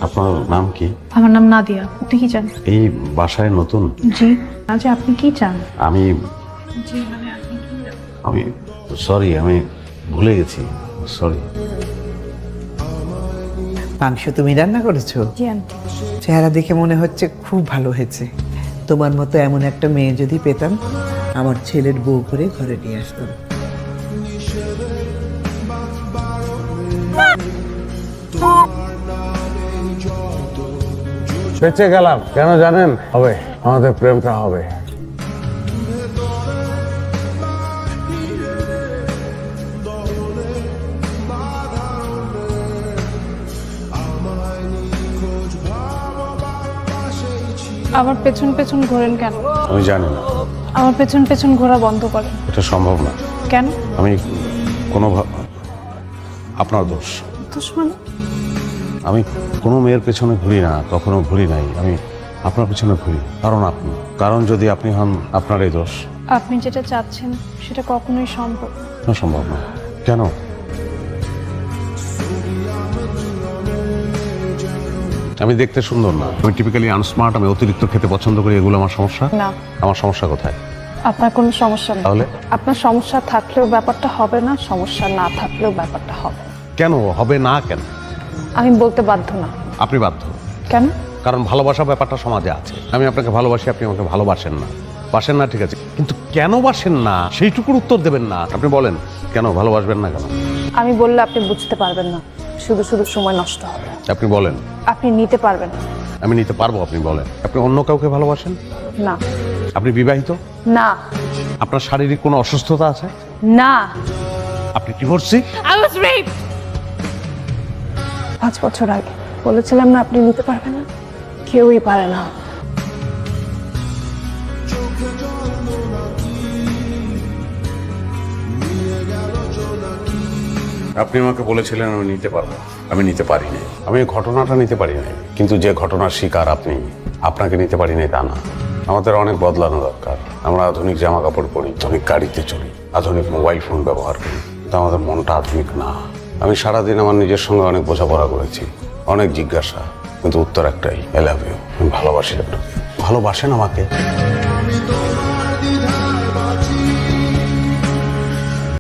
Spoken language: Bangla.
আপনার নাম কি? আমার নাম নাদিয়া। আপনি কি চান? এই বাসায় নতুন? জি। আচ্ছা, আপনি কি চান? আমি আমি সরি, আমি ভুলে গেছি, সরি। মাংস তুমি রান্না করেছো? জি আন্টি। চেহারা দেখে মনে হচ্ছে খুব ভালো হয়েছে। তোমার মতো এমন একটা মেয়ে যদি পেতাম, আমার ছেলের বউ করে ঘরে নিয়ে আসতাম। বেঁচে গেলাম কেন জানেন? হবে, আমাদের প্রেমটা হবে। আমার পেছন পেছন ঘোরেন কেন? আমি জানি না, আমার পেছন পেছন ঘোরা বন্ধ করেন। এটা সম্ভব না। কেন? আমি কোনো আপনার দোষ। দোষ মানে? আমি কোনো মেয়ের পেছনে ঘুরি না, কখনো ঘুরি নাই। আমি আপনার পেছনে ঘুরি কারণ যদি আপনি হন, আপনার এই দোষ। আপনি যেটা চাচ্ছেন সেটা কখনোই সম্ভব না, সম্ভব না। কেন? আমি দেখতে সুন্দর না, আমি টিপিক্যালি আনস্মার্ট, আমি অতিরিক্ত খেতে পছন্দ করি, এগুলো আমার সমস্যা না। আমার সমস্যা কোথায়? আপনার কোনো সমস্যা নেই। তাহলে? আপনার সমস্যা থাকলেও ব্যাপারটা হবে না, সমস্যা না থাকলেও ব্যাপারটা হবে। কেন হবে না? কেন? আমি বলতে বাধ্য না। আপনি বাধ্য। কেন? কারণ ভালোবাসা ব্যাপারটা সমাজে আছে। আমি আপনাকে ভালোবাসি, আপনি আমাকে ভালোবাসেন না। বাসেন না, ঠিক আছে, কিন্তু কেন বাসেন না সেইটুকুর উত্তর দেবেন না। আপনি বলেন কেন ভালোবাসবেন না? কেন? আমি বললে আপনি বুঝতে পারবেন না, শুধু শুধু সময় নষ্ট হবে। আপনি বলেন। আপনি নিতে পারবেন না। আমি নিতে পারবো, আপনি বলেন। আপনি অন্য কাউকে ভালোবাসেন? না। আপনি বিবাহিত? না। আপনার শারীরিক কোনো অসুস্থতা আছে? না। আপনি ডিভোর্সি? I was raped 5 বছর আগে। বলেছিলাম না আপনি নিতে পারবেন না? কেউই পারে না। আপনি আমাকে বলেছিলেন আমি নিতে পারবো, আমি নিতে পারি নাই। আমি এই ঘটনাটা নিতে পারি নাই, কিন্তু যে ঘটনার শিকার আপনি, আপনাকে নিতে পারি নাই তা না। আমাদের অনেক বদলানো দরকার। আমরা আধুনিক জামা কাপড় পরি, আধুনিক গাড়িতে চলি, আধুনিক মোবাইল ফোন ব্যবহার করি, কিন্তু আমাদের মনটা আধুনিক না। আমি সারাদিন আমার নিজের সঙ্গে অনেক বোঝাপড়া করেছি, অনেক জিজ্ঞাসা, কিন্তু উত্তর একটাই, আই লাভ ইউ। আমি ভালোবাসি আপনাকে। ভালোবাসেন আমাকে?